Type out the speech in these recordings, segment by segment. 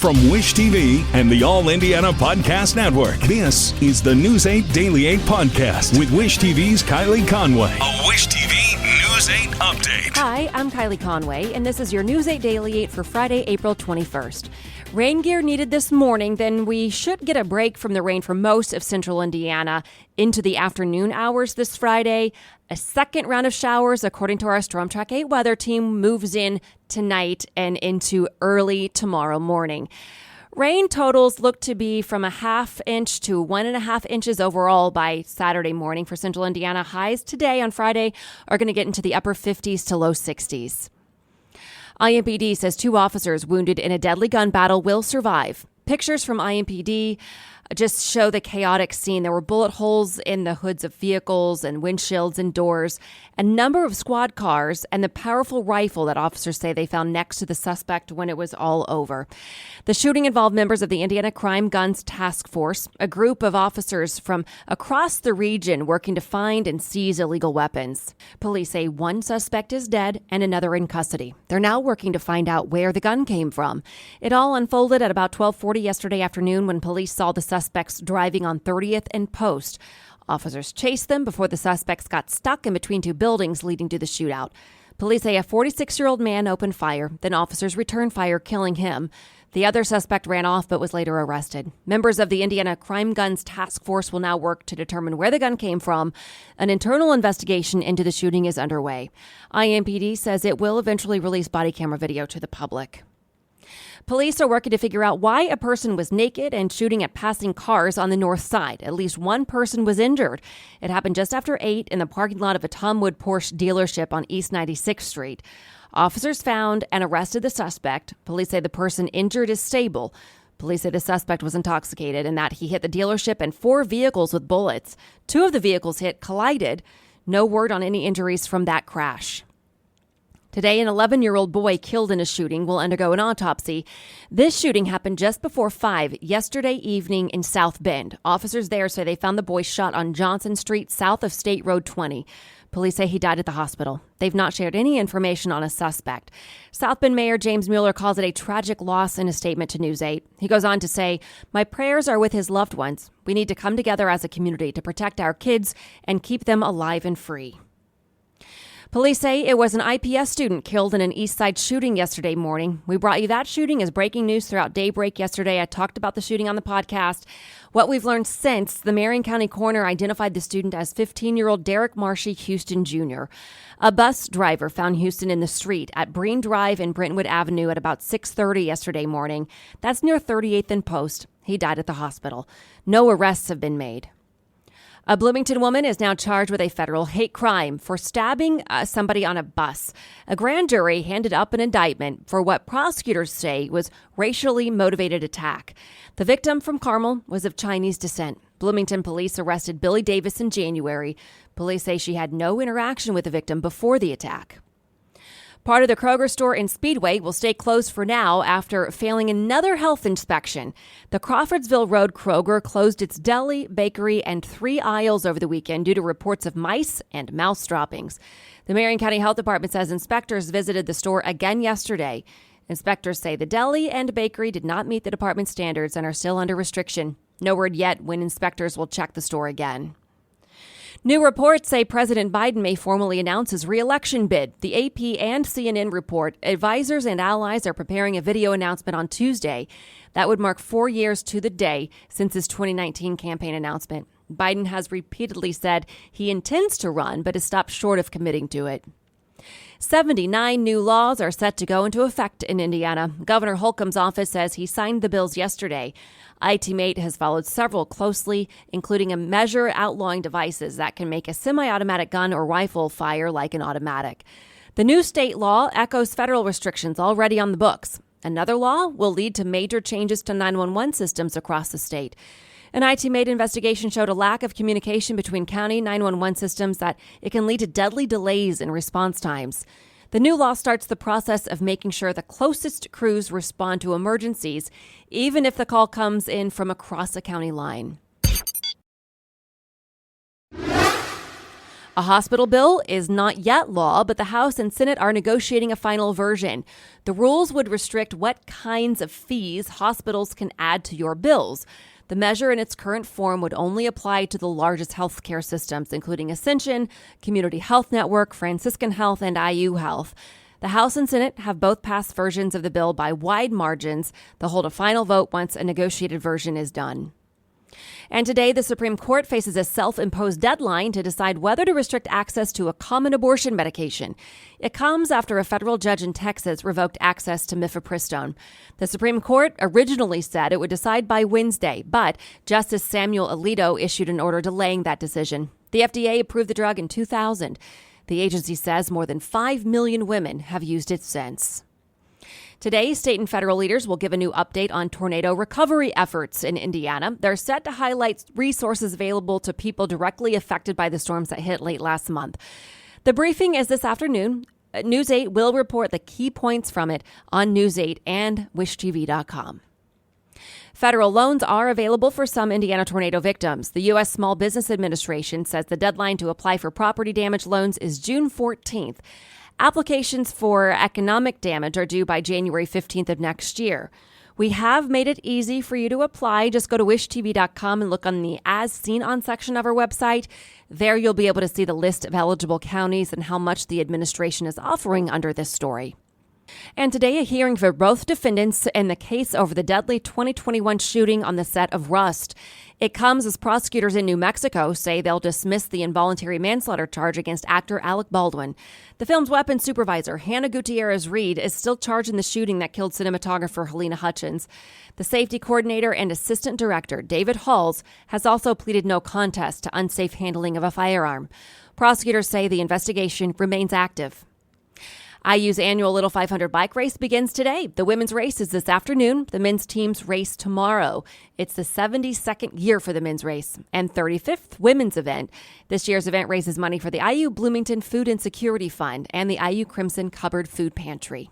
From Wish TV and the All Indiana Podcast Network, this is the News 8 Daily 8 Podcast with Wish TV's Kylie Conway. A Wish TV News 8 update. Hi, I'm Kylie Conway, and this is your News 8 Daily 8 for Friday, April 21st. Rain gear needed this morning, then we should get a break from the rain for most of central Indiana into the afternoon hours this Friday. A second round of showers, according to our Storm Track 8 weather team, moves in tonight and into early tomorrow morning. Rain totals look to be from a half inch to 1.5 inches overall by Saturday morning for central Indiana. Highs today on Friday are going to get into the upper 50s to low 60s. IMPD says 2 officers wounded in a deadly gun battle will survive. Pictures from IMPD just show the chaotic scene. There were bullet holes in the hoods of vehicles and windshields and doors, a number of squad cars, and the powerful rifle that officers say they found next to the suspect when it was all over. The shooting involved members of the Indiana Crime Guns Task Force, a group of officers from across the region working to find and seize illegal weapons. Police say 1 suspect is dead and another in custody. They're now working to find out where the gun came from. It all unfolded at about 12:40 yesterday afternoon when police saw the suspects driving on 30th and Post. Officers chased them before the suspects got stuck in between 2 buildings leading to the shootout. Police say a 46-year-old man opened fire, then officers returned fire, killing him. The other suspect ran off but was later arrested. Members of the Indiana Crime Guns Task Force will now work to determine where the gun came from. An internal investigation into the shooting is underway. IMPD says it will eventually release body camera video to the public. Police are working to figure out why a person was naked and shooting at passing cars on the north side. At least 1 person was injured. It happened just after 8 in the parking lot of a Tomwood Porsche dealership on East 96th Street. Officers found and arrested the suspect. Police say the person injured is stable. Police say the suspect was intoxicated and that he hit the dealership and 4 vehicles with bullets. 2 of the vehicles hit collided. No word on any injuries from that crash. Today, an 11-year-old boy killed in a shooting will undergo an autopsy. This shooting happened just before 5 yesterday evening in South Bend. Officers there say they found the boy shot on Johnson Street south of State Road 20. Police say he died at the hospital. They've not shared any information on a suspect. South Bend Mayor James Mueller calls it a tragic loss in a statement to News 8. He goes on to say, "My prayers are with his loved ones. We need to come together as a community to protect our kids and keep them alive and free." Police say it was an IPS student killed in an East Side shooting yesterday morning. We brought you that shooting as breaking news throughout daybreak yesterday. I talked about the shooting on the podcast. What we've learned since, the Marion County coroner identified the student as 15-year-old Derek Marshy Houston Jr. A bus driver found Houston in the street at Breen Drive and Brentwood Avenue at about 6:30 yesterday morning. That's near 38th and Post. He died at the hospital. No arrests have been made. A Bloomington woman is now charged with a federal hate crime for stabbing somebody on a bus. A grand jury handed up an indictment for what prosecutors say was racially motivated attack. The victim from Carmel was of Chinese descent. Bloomington police arrested Billy Davis in January. Police say she had no interaction with the victim before the attack. Part of the Kroger store in Speedway will stay closed for now after failing another health inspection. The Crawfordsville Road Kroger closed its deli, bakery, and 3 aisles over the weekend due to reports of mice and mouse droppings. The Marion County Health Department says inspectors visited the store again yesterday. Inspectors say the deli and bakery did not meet the department's standards and are still under restriction. No word yet when inspectors will check the store again. New reports say President Biden may formally announce his re-election bid. The AP and CNN report advisors and allies are preparing a video announcement on Tuesday. That would mark 4 years to the day since his 2019 campaign announcement. Biden has repeatedly said he intends to run, but has stopped short of committing to it. 79 new laws are set to go into effect in Indiana. Governor Holcomb's office says he signed the bills yesterday. ITMate has followed several closely, including a measure outlawing devices that can make a semi-automatic gun or rifle fire like an automatic. The new state law echoes federal restrictions already on the books. Another law will lead to major changes to 911 systems across the state. An ITMate investigation showed a lack of communication between county 911 systems that it can lead to deadly delays in response times. The new law starts the process of making sure the closest crews respond to emergencies, even if the call comes in from across a county line. A hospital bill is not yet law, but the House and Senate are negotiating a final version. The rules would restrict what kinds of fees hospitals can add to your bills. The measure in its current form would only apply to the largest healthcare systems, including Ascension, Community Health Network, Franciscan Health, and IU Health. The House and Senate have both passed versions of the bill by wide margins. They'll hold a final vote once a negotiated version is done. And today, the Supreme Court faces a self-imposed deadline to decide whether to restrict access to a common abortion medication. It comes after a federal judge in Texas revoked access to mifepristone. The Supreme Court originally said it would decide by Wednesday, but Justice Samuel Alito issued an order delaying that decision. The FDA approved the drug in 2000. The agency says more than 5 million women have used it since. Today, state and federal leaders will give a new update on tornado recovery efforts in Indiana. They're set to highlight resources available to people directly affected by the storms that hit late last month. The briefing is this afternoon. News 8 will report the key points from it on News 8 and wishtv.com. Federal loans are available for some Indiana tornado victims. The U.S. Small Business Administration says the deadline to apply for property damage loans is June 14th. Applications for economic damage are due by January 15th of next year. We have made it easy for you to apply. Just go to wishtv.com and look on the As Seen On section of our website. There you'll be able to see the list of eligible counties and how much the administration is offering under this story. And today, a hearing for both defendants in the case over the deadly 2021 shooting on the set of Rust. It comes as prosecutors in New Mexico say they'll dismiss the involuntary manslaughter charge against actor Alec Baldwin. The film's weapons supervisor, Hannah Gutierrez-Reed, is still charged in the shooting that killed cinematographer Helena Hutchins. The safety coordinator and assistant director, David Halls, has also pleaded no contest to unsafe handling of a firearm. Prosecutors say the investigation remains active. IU's annual Little 500 bike race begins today. The women's race is this afternoon. The men's team's race tomorrow. It's the 72nd year for the men's race and 35th women's event. This year's event raises money for the IU Bloomington Food Insecurity Fund and the IU Crimson Cupboard Food Pantry.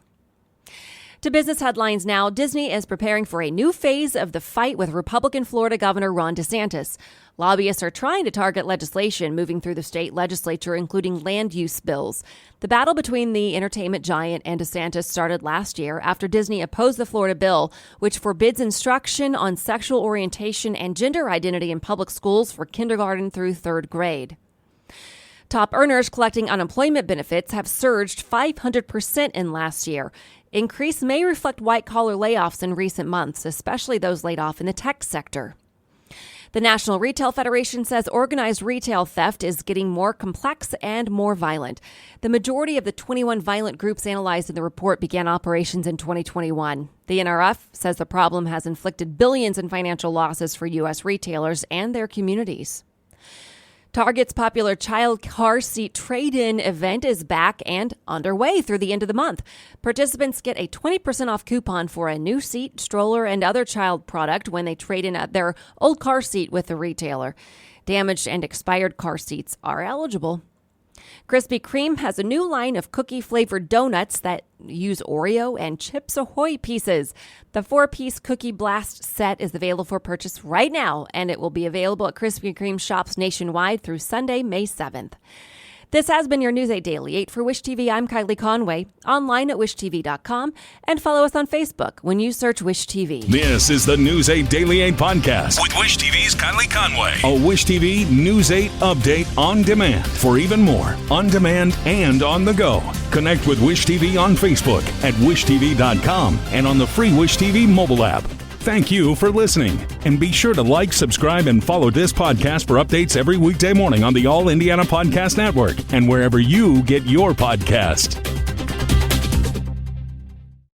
To business headlines now, Disney is preparing for a new phase of the fight with Republican Florida Governor Ron DeSantis. Lobbyists are trying to target legislation moving through the state legislature, including land use bills. The battle between the entertainment giant and DeSantis started last year after Disney opposed the Florida bill, which forbids instruction on sexual orientation and gender identity in public schools for kindergarten through third grade. Top earners collecting unemployment benefits have surged 500% in last year. Increase may reflect white-collar layoffs in recent months, especially those laid off in the tech sector. The National Retail Federation says organized retail theft is getting more complex and more violent. The majority of the 21 violent groups analyzed in the report began operations in 2021. The NRF says the problem has inflicted billions in financial losses for U.S. retailers and their communities. Target's popular child car seat trade-in event is back and underway through the end of the month. Participants get a 20% off coupon for a new seat, stroller, and other child product when they trade in their old car seat with the retailer. Damaged and expired car seats are eligible. Krispy Kreme has a new line of cookie-flavored donuts that use Oreo and Chips Ahoy pieces. The 4-piece Cookie Blast set is available for purchase right now, and it will be available at Krispy Kreme shops nationwide through Sunday, May 7th. This has been your News 8 Daily 8 for Wish TV. I'm Kylie Conway, online at wishtv.com, and follow us on Facebook when you search Wish TV. This is the News 8 Daily 8 podcast with Wish TV's Kylie Conway. A Wish TV News 8 update on demand for even more on demand and on the go. Connect with Wish TV on Facebook at wishtv.com and on the free Wish TV mobile app. Thank you for listening, and be sure to like, subscribe, and follow this podcast for updates every weekday morning on the All Indiana Podcast Network and wherever you get your podcast.